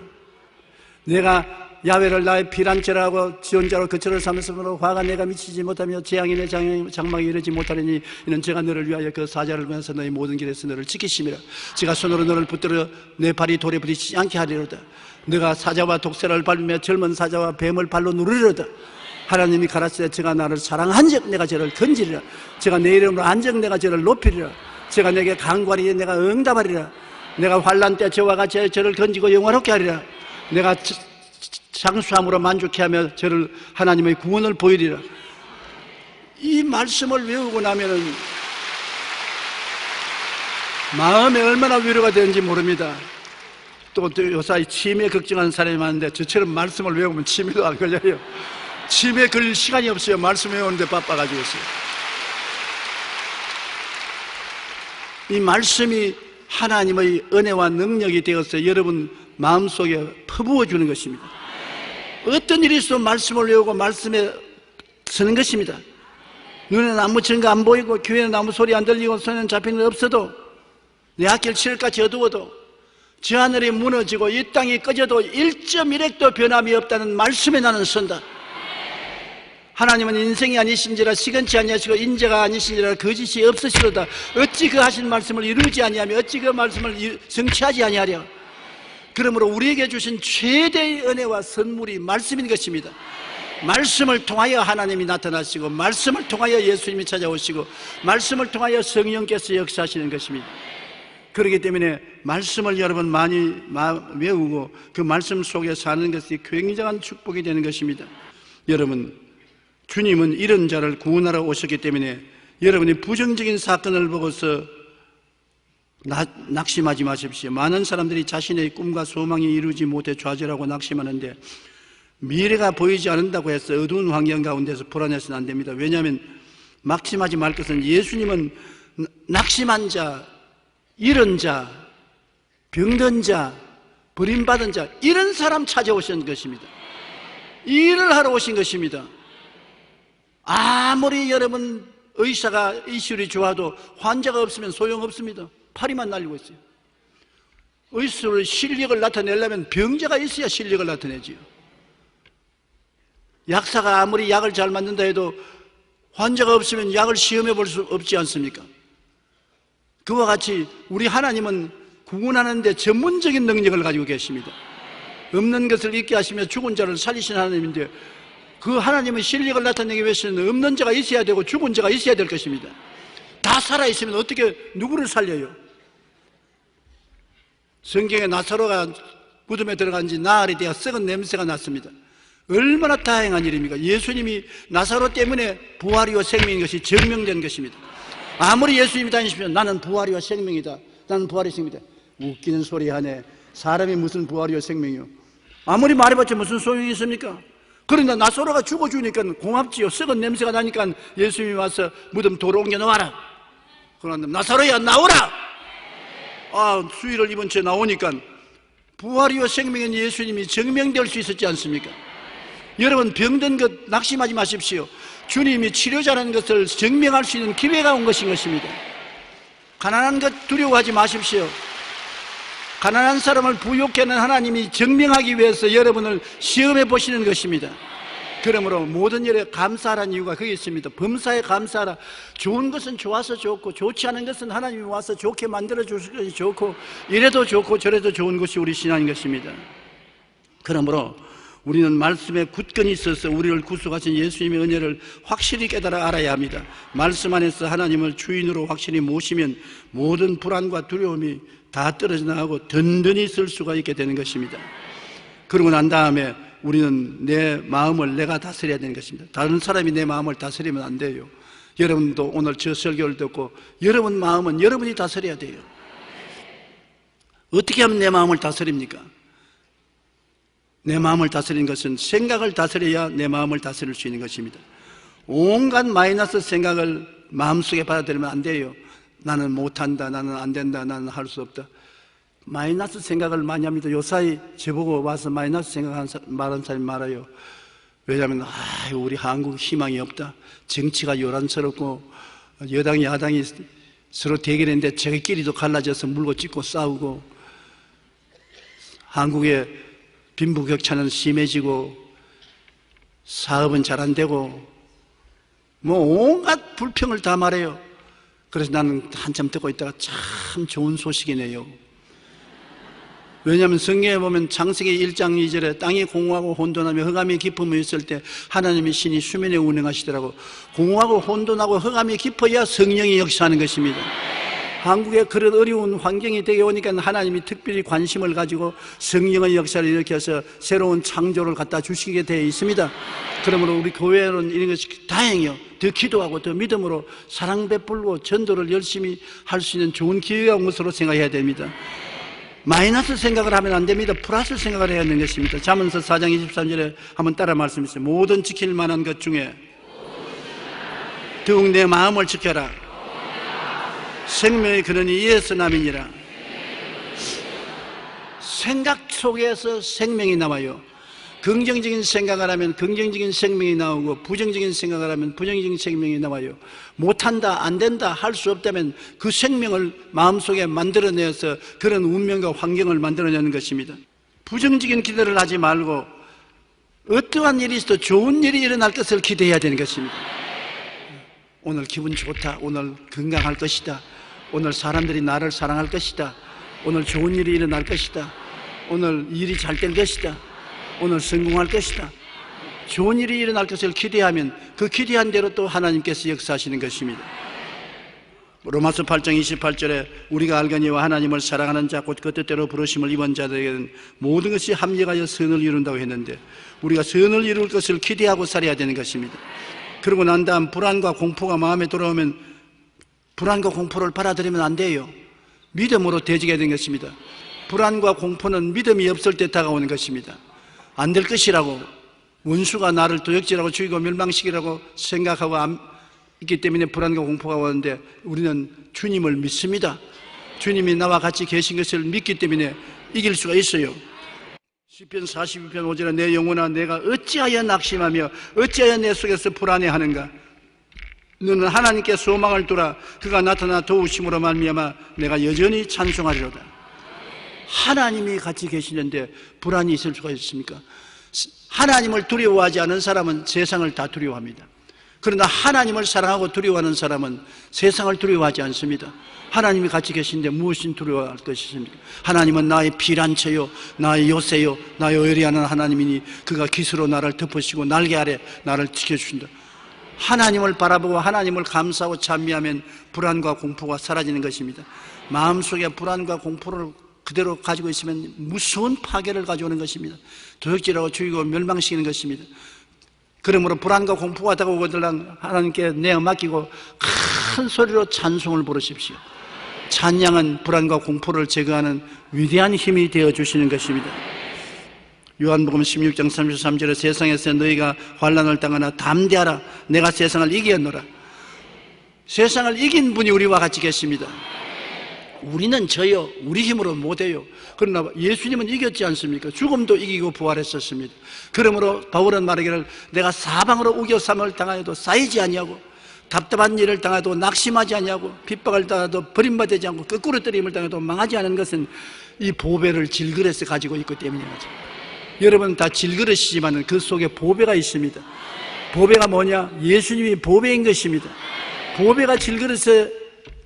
내가 야훼를 나의 피난처라고 지원자로 거처를 삼으므로 화가 내가 미치지 못하며 재앙이 내 장막에 이르지 못하리니 이는 제가 너를 위하여 그 사자를 보면서 너희 모든 길에서 너를 지키심이라. 제가 손으로 너를 붙들어 내 발이 돌에 부딪히지 않게 하리로다. 너가 사자와 독새를 밟으며 젊은 사자와 뱀을 발로 누르리로다. 하나님이 가라사대 제가 나를 사랑한즉 내가 저를 건지리라. 제가 내 이름으로 안즉 내가 저를 높이리라. 제가 내게 간구하리니 내가 응답하리라. 내가 환난 때 저와 같이 저를 건지고 영화롭게 하리라. 내가 장수함으로 만족해 하며 저를 하나님의 구원을 보이리라. 이 말씀을 외우고 나면은 마음에 얼마나 위로가 되는지 모릅니다. 또 요사이 치매 걱정하는 사람이 많은데 저처럼 말씀을 외우면 치매도 안 걸려요. 치매 걸릴 시간이 없어요. 말씀 외우는데 바빠가지고 있어요. 이 말씀이 하나님의 은혜와 능력이 되어서 여러분 마음속에 퍼부어 주는 것입니다. 어떤 일이 있어도 말씀을 외우고 말씀에 서는 것입니다. 눈에는 아무 증거 안 보이고 귀에는 아무 소리 안 들리고 손에는 잡히는 게 없어도 내 앞길 칠흑같이 어두워도 저 하늘이 무너지고 이 땅이 꺼져도 1.1핵도 변함이 없다는 말씀에 나는 선다. 하나님은 인생이 아니신지라 시건치 아니하시고 인자가 아니신지라 거짓이 없으시로다. 어찌 그 하신 말씀을 이루지 아니하며 어찌 그 말씀을 성취하지 아니하랴. 그러므로 우리에게 주신 최대의 은혜와 선물이 말씀인 것입니다. 말씀을 통하여 하나님이 나타나시고 말씀을 통하여 예수님이 찾아오시고 말씀을 통하여 성령께서 역사하시는 것입니다. 그렇기 때문에 말씀을 여러분 많이 외우고 그 말씀 속에 사는 것이 굉장한 축복이 되는 것입니다. 여러분, 주님은 이런 자를 구원하러 오셨기 때문에 여러분이 부정적인 사건을 보고서 낙심하지 마십시오. 많은 사람들이 자신의 꿈과 소망이 이루지 못해 좌절하고 낙심하는데 미래가 보이지 않는다고 해서 어두운 환경 가운데서 불안해서는 안 됩니다. 왜냐하면 낙심하지 말 것은 예수님은 낙심한 자, 이런 자, 병든 자, 버림받은 자 이런 사람 찾아오신 것입니다. 이 일을 하러 오신 것입니다. 아무리 여러분 의사가 이술이 좋아도 환자가 없으면 소용없습니다. 파리만 날리고 있어요. 의술의 실력을 나타내려면 병자가 있어야 실력을 나타내지요. 약사가 아무리 약을 잘 만든다 해도 환자가 없으면 약을 시험해 볼 수 없지 않습니까? 그와 같이 우리 하나님은 구원하는 데 전문적인 능력을 가지고 계십니다. 없는 것을 있게 하시며 죽은 자를 살리신 하나님인데 그 하나님의 실력을 나타내기 위해서는 없는 자가 있어야 되고 죽은 자가 있어야 될 것입니다. 다 살아있으면 어떻게 누구를 살려요? 성경에 나사로가 무덤에 들어간 지 나흘이 되어 썩은 냄새가 났습니다. 얼마나 다행한 일입니까? 예수님이 나사로 때문에 부활이요 생명인 것이 증명된 것입니다. 아무리 예수님이 다니시면 나는 부활이요 생명이다. 나는 부활이 생명이다. 웃기는 소리 하네. 사람이 무슨 부활이요 생명이요. 아무리 말해봤자 무슨 소용이 있습니까? 그런데 나사로가 죽어주니까 고맙지요. 썩은 냄새가 나니까 예수님이 와서 무덤 도로 옮겨 놓아라. 그런데 나사로야 나오라. 수의를 입은 채 나오니까 부활이요 생명인 예수님이 증명될 수 있었지 않습니까? 여러분 병든 것 낙심하지 마십시오. 주님이 치료자라는 것을 증명할 수 있는 기회가 온 것인 것입니다. 가난한 것 두려워하지 마십시오. 가난한 사람을 부유케 하는 하나님이 증명하기 위해서 여러분을 시험해 보시는 것입니다. 그러므로 모든 일에 감사하라는 이유가 거기 있습니다. 범사에 감사하라. 좋은 것은 좋아서 좋고 좋지 않은 것은 하나님이 와서 좋게 만들어 주실 것이 좋고 이래도 좋고 저래도 좋은 것이 우리 신앙인 것입니다. 그러므로 우리는 말씀에 굳건히 있어서 우리를 구속하신 예수님의 은혜를 확실히 깨달아 알아야 합니다. 말씀 안에서 하나님을 주인으로 확실히 모시면 모든 불안과 두려움이 다 떨어져 나가고 든든히 쓸 수가 있게 되는 것입니다. 그러고 난 다음에 우리는 내 마음을 내가 다스려야 되는 것입니다. 다른 사람이 내 마음을 다스리면 안 돼요. 여러분도 오늘 저 설교를 듣고 여러분 마음은 여러분이 다스려야 돼요. 어떻게 하면 내 마음을 다스립니까? 내 마음을 다스리는 것은 생각을 다스려야 내 마음을 다스릴 수 있는 것입니다. 온갖 마이너스 생각을 마음속에 받아들이면 안 돼요. 나는 못한다, 나는 안 된다, 나는 할 수 없다. 마이너스 생각을 많이 합니다. 요사이 저보고 와서 마이너스 생각 말하는 사람이 많아요. 왜냐하면 우리 한국 희망이 없다. 정치가 요란스럽고 여당 야당이 서로 대결했는데 자기끼리도 갈라져서 물고 찢고 싸우고 한국에 빈부격차는 심해지고 사업은 잘 안 되고 뭐 온갖 불평을 다 말해요. 그래서 나는 한참 듣고 있다가 참 좋은 소식이네요. 왜냐하면 성경에 보면 창세기 1장 2절에 땅이 공허하고 혼돈하며 흑암이 깊음이 있을 때 하나님이 신이 수면에 운행하시더라고. 공허하고 혼돈하고 흑암이 깊어야 성령이 역사하는 것입니다. 한국에 그런 어려운 환경이 되게 오니까 하나님이 특별히 관심을 가지고 성령의 역사를 일으켜서 새로운 창조를 갖다 주시게 되어 있습니다. 그러므로 우리 교회는 이런 것이 다행이요. 더 기도하고 더 믿음으로 사랑 베풀고 전도를 열심히 할 수 있는 좋은 기회가 온 것으로 생각해야 됩니다. 마이너스 생각을 하면 안 됩니다. 플러스 생각을 해야 하는 것입니다. 잠언서 4장 23절에 한번 따라 말씀하세요. 모든 지킬 만한 것 중에 더욱 내 마음을 지켜라. 생명의 근원이 이에서 남이니라. 생각 속에서 생명이 나와요. 긍정적인 생각을 하면 긍정적인 생명이 나오고 부정적인 생각을 하면 부정적인 생명이 나와요. 못한다, 안 된다, 할 수 없다면 그 생명을 마음속에 만들어내서 그런 운명과 환경을 만들어내는 것입니다. 부정적인 기대를 하지 말고 어떠한 일이 있어도 좋은 일이 일어날 것을 기대해야 되는 것입니다. 오늘 기분 좋다, 오늘 건강할 것이다, 오늘 사람들이 나를 사랑할 것이다, 오늘 좋은 일이 일어날 것이다, 오늘 일이 잘 될 것이다, 오늘 성공할 것이다. 좋은 일이 일어날 것을 기대하면 그 기대한 대로 또 하나님께서 역사하시는 것입니다. 로마서 8장 28절에 우리가 알거니와 하나님을 사랑하는 자 곧 그 뜻대로 부르심을 입은 자들에게는 모든 것이 합력하여 선을 이룬다고 했는데 우리가 선을 이룰 것을 기대하고 살아야 되는 것입니다. 그러고 난 다음 불안과 공포가 마음에 돌아오면 불안과 공포를 받아들이면 안 돼요. 믿음으로 대적해야 되는 것입니다. 불안과 공포는 믿음이 없을 때 다가오는 것입니다. 안 될 것이라고 원수가 나를 도적질하고 죽이고 멸망시키라고 생각하고 있기 때문에 불안과 공포가 오는데 우리는 주님을 믿습니다. 주님이 나와 같이 계신 것을 믿기 때문에 이길 수가 있어요. 시편 42편 5절에 내 영혼아 내가 어찌하여 낙심하며 어찌하여 내 속에서 불안해하는가. 너는 하나님께 소망을 두라. 그가 나타나 도우심으로 말미암아 내가 여전히 찬송하리로다. 하나님이 같이 계시는데 불안이 있을 수가 있습니까? 하나님을 두려워하지 않은 사람은 세상을 다 두려워합니다. 그러나 하나님을 사랑하고 두려워하는 사람은 세상을 두려워하지 않습니다. 하나님이 같이 계신데 무엇인 두려워할 것이십니까? 하나님은 나의 피난처요 나의 요새요 나의 의리하는 하나님이니 그가 깃으로 나를 덮으시고 날개 아래 나를 지켜주신다. 하나님을 바라보고 하나님을 감사하고 찬미하면 불안과 공포가 사라지는 것입니다. 마음속에 불안과 공포를 그대로 가지고 있으면 무서운 파괴를 가져오는 것입니다. 도적질하고 죽이고 멸망시키는 것입니다. 그러므로 불안과 공포가 다가오거든 하나님께 내어 맡기고 큰 소리로 찬송을 부르십시오. 찬양은 불안과 공포를 제거하는 위대한 힘이 되어주시는 것입니다. 요한복음 16장 33절에 세상에서 너희가 환난을 당하나 담대하라 내가 세상을 이기었노라. 세상을 이긴 분이 우리와 같이 계십니다. 우리는 저요 우리 힘으로 못해요. 그러나 예수님은 이겼지 않습니까? 죽음도 이기고 부활했었습니다. 그러므로 바울은 말하기를 내가 사방으로 우겨쌈을 당하여도 쌓이지 아니하고 답답한 일을 당해도 낙심하지 아니하고 핍박을 당해도 버림받지 않고 거꾸로 때림을 당해도 망하지 않은 것은 이 보배를 질그릇에 가지고 있기 때문이죠. 여러분 다 질그릇이지만 그 속에 보배가 있습니다. 보배가 뭐냐? 예수님이 보배인 것입니다. 보배가 질그릇에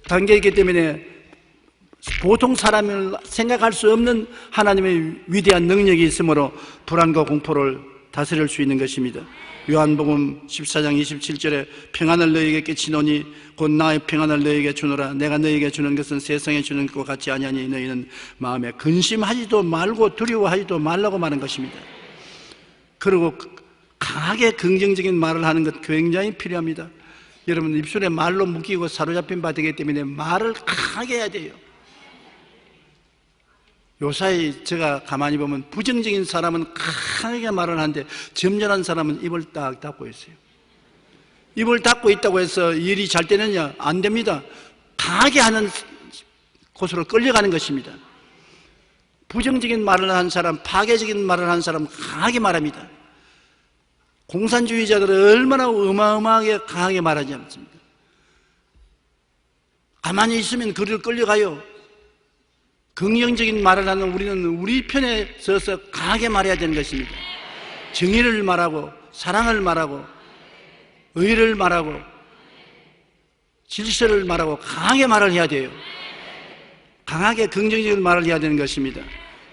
담겨있기 때문에 보통 사람을 생각할 수 없는 하나님의 위대한 능력이 있으므로 불안과 공포를 다스릴 수 있는 것입니다. 요한복음 14장 27절에 평안을 너희에게 끼치노니 곧 나의 평안을 너희에게 주노라. 내가 너희에게 주는 것은 세상에 주는 것과 같지 아니하니 너희는 마음에 근심하지도 말고 두려워하지도 말라고 말한 것입니다. 그리고 강하게 긍정적인 말을 하는 것 굉장히 필요합니다. 여러분 입술에 말로 묶이고 사로잡힌 바 되기 때문에 말을 강하게 해야 돼요. 요사이 제가 가만히 보면 부정적인 사람은 강하게 말을 하는데 점잖은 사람은 입을 딱 닫고 있어요. 입을 닫고 있다고 해서 일이 잘 되느냐? 안 됩니다. 강하게 하는 곳으로 끌려가는 것입니다. 부정적인 말을 하는 사람, 파괴적인 말을 하는 사람은 강하게 말합니다. 공산주의자들은 얼마나 어마어마하게 강하게 말하지 않습니까? 가만히 있으면 그를 끌려가요. 긍정적인 말을 하는 우리는 우리 편에 서서 강하게 말해야 되는 것입니다. 정의를 말하고 사랑을 말하고 의를 말하고 질서를 말하고 강하게 말을 해야 돼요. 강하게 긍정적인 말을 해야 되는 것입니다.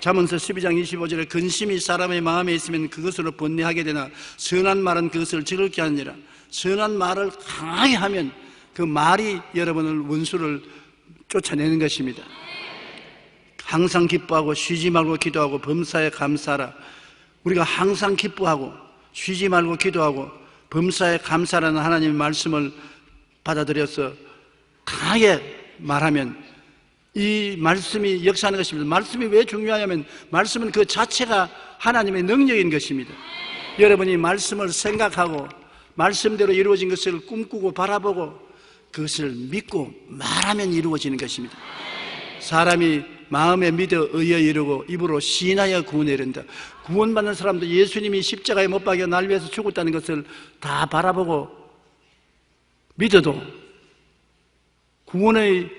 잠언서 12장 25절에 근심이 사람의 마음에 있으면 그것으로 번뇌하게 되나 선한 말은 그것을 즐겁게 하느니라. 선한 말을 강하게 하면 그 말이 여러분을 원수를 쫓아내는 것입니다. 항상 기뻐하고 쉬지 말고 기도하고 범사에 감사하라. 우리가 항상 기뻐하고 쉬지 말고 기도하고 범사에 감사라는 하나님의 말씀을 받아들여서 강하게 말하면 이 말씀이 역사하는 것입니다. 말씀이 왜 중요하냐면 말씀은 그 자체가 하나님의 능력인 것입니다. 여러분이 말씀을 생각하고 말씀대로 이루어진 것을 꿈꾸고 바라보고 그것을 믿고 말하면 이루어지는 것입니다. 사람이 마음에 믿어 의에 이르고 입으로 시인하여 구원에 이른다. 구원받는 사람도 예수님이 십자가에 못 박여 날 위해서 죽었다는 것을 다 바라보고 믿어도 구원의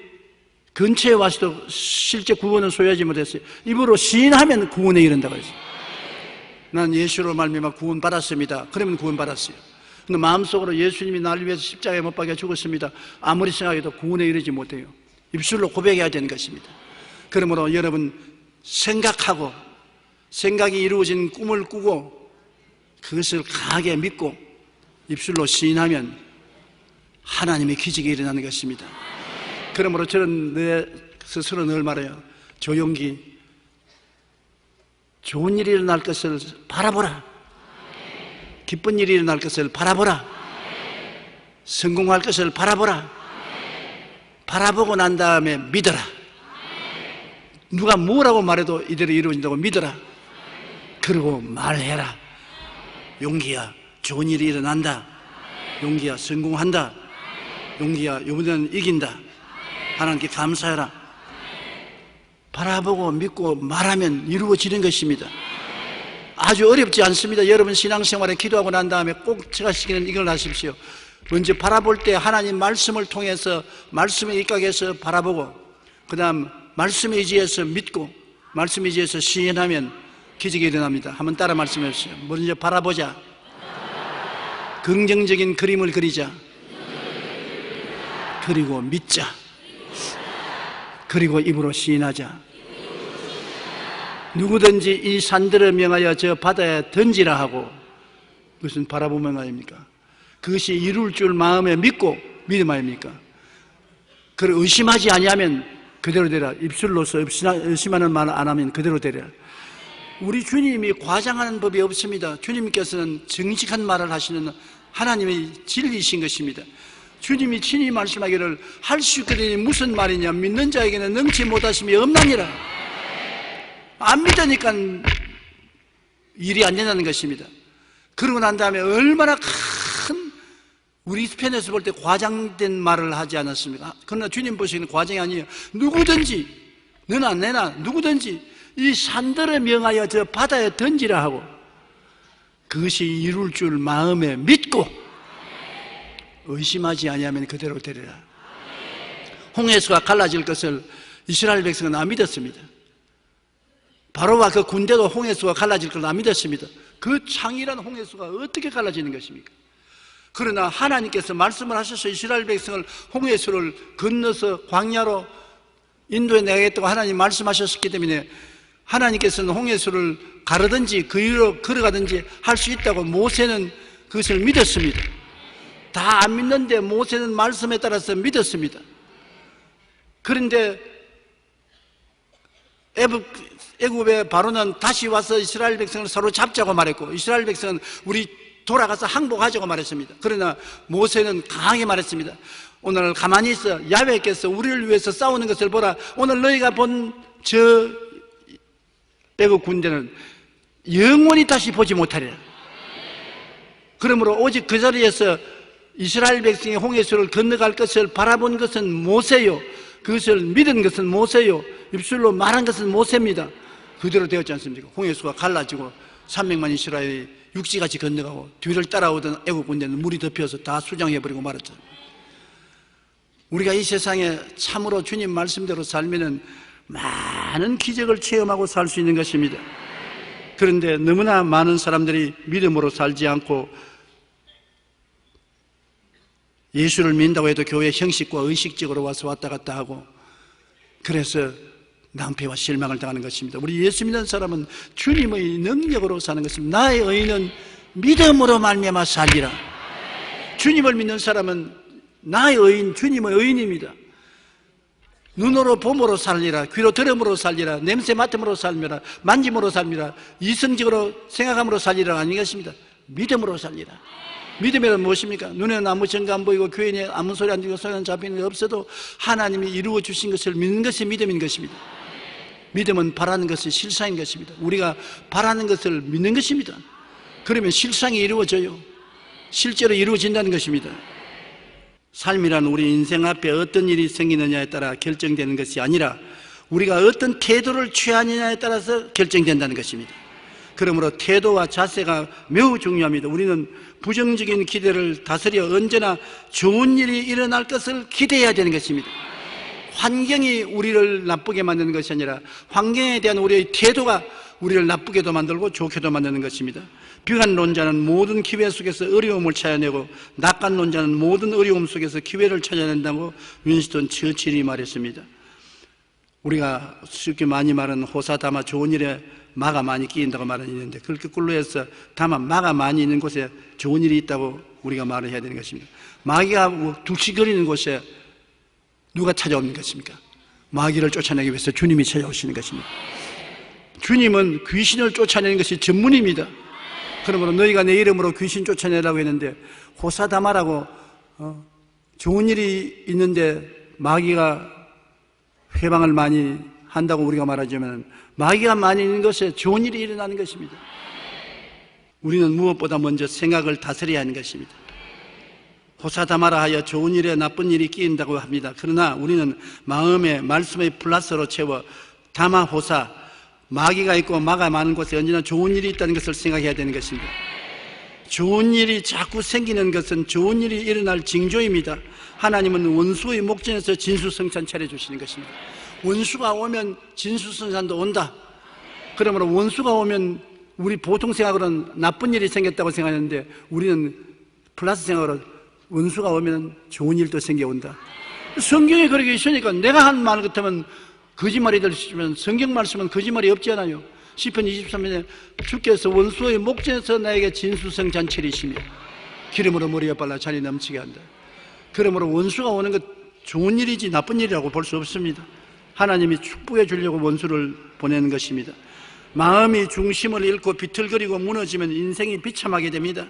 근처에 와서도 실제 구원은 소유하지 못했어요. 입으로 시인하면 구원에 이른다고 했어요. 난 예수로 말미암아 구원받았습니다. 그러면 구원받았어요. 근데 마음속으로 예수님이 나를 위해서 십자가에 못 박여 죽었습니다. 아무리 생각해도 구원에 이르지 못해요. 입술로 고백해야 되는 것입니다. 그러므로 여러분 생각하고 생각이 이루어진 꿈을 꾸고 그것을 강하게 믿고 입술로 시인하면 하나님의 기적이 일어나는 것입니다. 그러므로 저는 내 스스로 늘 말해요. 조용기 좋은 일이 일어날 것을 바라보라. 기쁜 일이 일어날 것을 바라보라. 성공할 것을 바라보라. 바라보고 난 다음에 믿어라. 누가 뭐라고 말해도 이대로 이루어진다고 믿어라. 그리고 말해라. 용기야, 좋은 일이 일어난다. 용기야, 성공한다. 용기야, 이번에는 이긴다. 하나님께 감사해라. 바라보고 믿고 말하면 이루어지는 것입니다. 아주 어렵지 않습니다. 여러분 신앙생활에 기도하고 난 다음에 꼭 제가 시키는 이걸 하십시오. 먼저 바라볼 때 하나님 말씀을 통해서 말씀에 입각해서 바라보고 그 다음 말씀에 의지해서 믿고 말씀에 의지해서 시인하면 기적이 일어납니다. 한번 따라 말씀해 주세요. 먼저 바라보자. 긍정적인 그림을 그리자. 그리고 믿자. 그리고 입으로 시인하자. 누구든지 이 산들을 명하여 저 바다에 던지라 하고 그것은 바라보면 아닙니까? 그것이 이룰 줄 마음에 믿고 믿음 아닙니까? 그를 의심하지 아니하면 그대로 되라. 입술로서 의심하는 말 안 하면 그대로 되라. 우리 주님이 과장하는 법이 없습니다. 주님께서는 정직한 말을 하시는 하나님의 진리이신 것입니다. 주님이 친히 말씀하기를 할 수 있거든요. 무슨 말이냐? 믿는 자에게는 능치 못하심이 없나니라. 안 믿으니까 일이 안 된다는 것입니다. 그러고 난 다음에 얼마나 큰 우리 편에서 볼 때 과장된 말을 하지 않았습니까? 그러나 주님 보시기에는 과장이 아니에요. 누구든지 너나 내나 누구든지 이 산들을 명하여 저 바다에 던지라 하고 그것이 이룰 줄 마음에 믿고 의심하지 아니하면 그대로 되리라. 홍해수가 갈라질 것을 이스라엘 백성은 안 믿었습니다. 바로와 그 군대도 홍해수가 갈라질 걸 안 믿었습니다. 그 창이란 홍해수가 어떻게 갈라지는 것입니까? 그러나 하나님께서 말씀을 하셔서 이스라엘 백성을 홍해수를 건너서 광야로 인도에 내겠다고 하나님 말씀하셨기 때문에 하나님께서는 홍해수를 가르든지 그 위로 걸어가든지 할 수 있다고 모세는 그것을 믿었습니다. 다 안 믿는데 모세는 말씀에 따라서 믿었습니다. 그런데 애굽의 바로는 다시 와서 이스라엘 백성을 서로 잡자고 말했고 이스라엘 백성은 우리 돌아가서 항복하자고 말했습니다. 그러나 모세는 강하게 말했습니다. 오늘 가만히 있어. 야훼께서 우리를 위해서 싸우는 것을 보라. 오늘 너희가 본 저 애굽 군대는 영원히 다시 보지 못하리라. 그러므로 오직 그 자리에서 이스라엘 백성이 홍해수를 건너갈 것을 바라본 것은 모세요. 그것을 믿은 것은 모세요. 입술로 말한 것은 모세입니다. 그대로 되었지 않습니까? 홍해수가 갈라지고 300만 이스라엘이 육지같이 건너가고 뒤를 따라오던 애국 군대는 물이 덮여서 다 수장해버리고 말았죠. 우리가 이 세상에 참으로 주님 말씀대로 살면은 많은 기적을 체험하고 살 수 있는 것입니다. 그런데 너무나 많은 사람들이 믿음으로 살지 않고 예수를 믿는다고 해도 교회 형식과 의식적으로 와서 왔다 갔다 하고, 그래서 낭패와 실망을 당하는 것입니다. 우리 예수 믿는 사람은 주님의 능력으로 사는 것입니다. 나의 의인은 믿음으로 말미암아 살리라. 주님을 믿는 사람은 나의 의인, 주님의 의인입니다. 눈으로 봄으로 살리라, 귀로 들음으로 살리라, 냄새 맡음으로 살리라, 만짐으로 살리라, 이성적으로 생각함으로 살리라 아닌 것입니다. 믿음으로 살리라. 믿음이란 무엇입니까? 눈에는 아무 증거 안 보이고 귀에 아무 소리 안 들리고 손에 잡히는 게 없어도 하나님이 이루어 주신 것을 믿는 것이 믿음인 것입니다. 믿음은 바라는 것이 실상인 것입니다. 우리가 바라는 것을 믿는 것입니다. 그러면 실상이 이루어져요. 실제로 이루어진다는 것입니다. 삶이란 우리 인생 앞에 어떤 일이 생기느냐에 따라 결정되는 것이 아니라 우리가 어떤 태도를 취하느냐에 따라서 결정된다는 것입니다. 그러므로 태도와 자세가 매우 중요합니다. 우리는 부정적인 기대를 다스려 언제나 좋은 일이 일어날 것을 기대해야 되는 것입니다. 환경이 우리를 나쁘게 만드는 것이 아니라 환경에 대한 우리의 태도가 우리를 나쁘게도 만들고 좋게도 만드는 것입니다. 비관론자는 모든 기회 속에서 어려움을 찾아내고 낙관론자는 모든 어려움 속에서 기회를 찾아낸다고 윈스턴 처칠이 말했습니다. 우리가 쉽게 많이 말하는 호사다마 좋은 일에 마가 많이 끼인다고 말은 있는데, 그렇게 꿀로 해서 다만 마가 많이 있는 곳에 좋은 일이 있다고 우리가 말을 해야 되는 것입니다. 마귀가 둥실거리는 곳에 누가 찾아오는 것입니까? 마귀를 쫓아내기 위해서 주님이 찾아오시는 것입니다. 주님은 귀신을 쫓아내는 것이 전문입니다. 그러므로 너희가 내 이름으로 귀신 쫓아내라고 했는데, 호사다마라고 좋은 일이 있는데 마귀가 회방을 많이 한다고 우리가 말하자면 마귀가 많이 있는 것에 좋은 일이 일어나는 것입니다. 우리는 무엇보다 먼저 생각을 다스려야 하는 것입니다. 호사다마라 하여 좋은 일에 나쁜 일이 끼인다고 합니다. 그러나 우리는 마음에 말씀의 플러스로 채워 다마호사, 마귀가 있고 마가 많은 곳에 언제나 좋은 일이 있다는 것을 생각해야 되는 것입니다. 좋은 일이 자꾸 생기는 것은 좋은 일이 일어날 징조입니다. 하나님은 원수의 목전에서 진수성찬 차려주시는 것입니다. 원수가 오면 진수성찬도 온다. 그러므로 원수가 오면 우리 보통 생각으로는 나쁜 일이 생겼다고 생각하는데, 우리는 플러스 생각으로 원수가 오면 좋은 일도 생겨온다. 성경에 그렇게 있으니까 내가 한 말 같으면 거짓말이 될 수 있지만 성경 말씀은 거짓말이 없지 않아요. 시편 23편에 주께서 원수의 목전에서 나에게 진수성찬 차리시며 기름으로 머리에 발라 잔이 넘치게 한다. 그러므로 원수가 오는 것 좋은 일이지 나쁜 일이라고 볼 수 없습니다. 하나님이 축복해 주려고 원수를 보내는 것입니다. 마음이 중심을 잃고 비틀거리고 무너지면 인생이 비참하게 됩니다.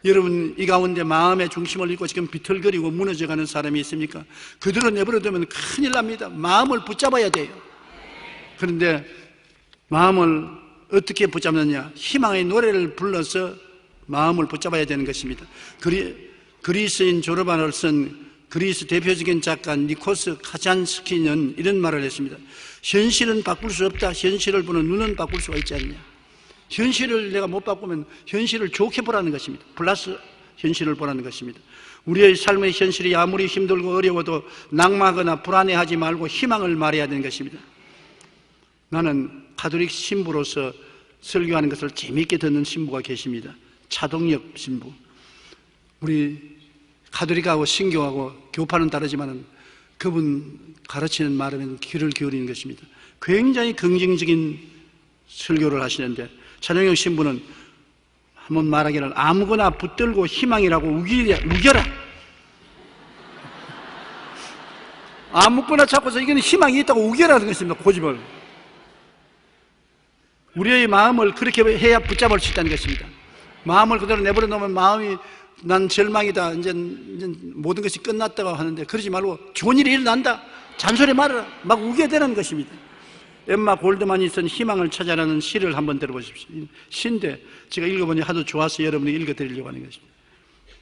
여러분, 이 가운데 마음의 중심을 잃고 지금 비틀거리고 무너져가는 사람이 있습니까? 그대로 내버려두면 큰일 납니다. 마음을 붙잡아야 돼요. 그런데 마음을 어떻게 붙잡느냐? 희망의 노래를 불러서 마음을 붙잡아야 되는 것입니다. 그리스인 조르반을 쓴 그리스 대표적인 작가 니코스 카잔스키는 이런 말을 했습니다. 현실은 바꿀 수 없다. 현실을 보는 눈은 바꿀 수가 있지 않느냐. 현실을 내가 못 바꾸면 현실을 좋게 보라는 것입니다. 플러스 현실을 보라는 것입니다. 우리의 삶의 현실이 아무리 힘들고 어려워도 낙마하거나 불안해하지 말고 희망을 말해야 되는 것입니다. 나는 가톨릭 신부로서 설교하는 것을 재미있게 듣는 신부가 계십니다. 차동엽 신부. 우리 가톨릭하고 신교하고 교파는 다르지만 그분 가르치는 말에는 귀를 기울이는 것입니다. 굉장히 긍정적인 설교를 하시는데, 차동엽 신부는 한번 말하기를 아무거나 붙들고 희망이라고 우겨라. 아무거나 잡고서 이거는 희망이 있다고 우겨라는 것입니다. 고집을. 우리의 마음을 그렇게 해야 붙잡을 수 있다는 것입니다. 마음을 그대로 내버려 놓으면 마음이 난 절망이다, 이제 모든 것이 끝났다고 하는데, 그러지 말고 좋은 일이 일어난다, 잔소리 말아라, 막 우겨대라는 것입니다. 엠마 골드만이 쓴 희망을 찾아라는 시를 한번 들어보십시오. 시인데 제가 읽어보니 하도 좋아서 여러분이 읽어드리려고 하는 것입니다.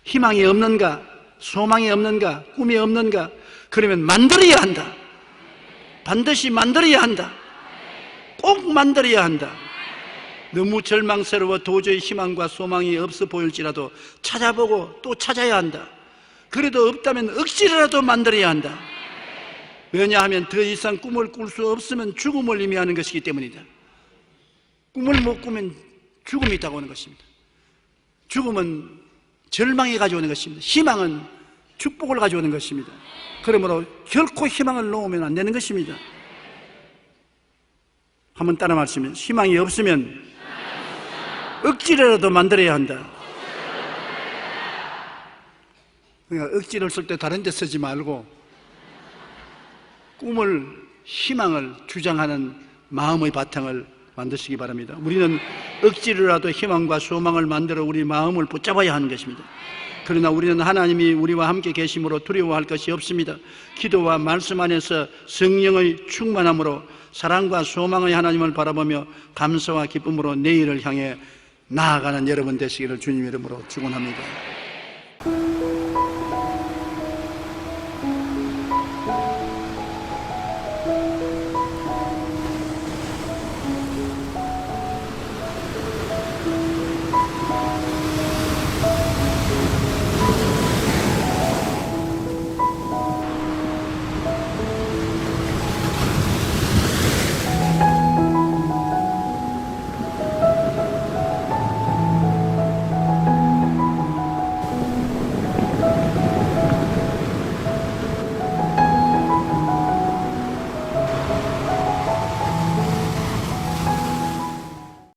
희망이 없는가? 소망이 없는가? 꿈이 없는가? 그러면 만들어야 한다. 반드시 만들어야 한다. 꼭 만들어야 한다. 너무 절망스러워 도저히 희망과 소망이 없어 보일지라도 찾아보고 또 찾아야 한다. 그래도 없다면 억지로라도 만들어야 한다. 왜냐하면 더 이상 꿈을 꿀 수 없으면 죽음을 의미하는 것이기 때문이다. 꿈을 못 꾸면 죽음이 있다고 하는 것입니다. 죽음은 절망이 가져오는 것입니다. 희망은 축복을 가져오는 것입니다. 그러므로 결코 희망을 놓으면 안 되는 것입니다. 한번 따라 말씀해. 희망이 없으면 억지로라도 만들어야 한다. 그러니까 억지를 쓸 때 다른 데 쓰지 말고 꿈을, 희망을 주장하는 마음의 바탕을 만드시기 바랍니다. 우리는 억지로라도 희망과 소망을 만들어 우리 마음을 붙잡아야 하는 것입니다. 그러나 우리는 하나님이 우리와 함께 계심으로 두려워할 것이 없습니다. 기도와 말씀 안에서 성령의 충만함으로 사랑과 소망의 하나님을 바라보며 감사와 기쁨으로 내일을 향해 나아가는 여러분 되시기를 주님 이름으로 축원합니다.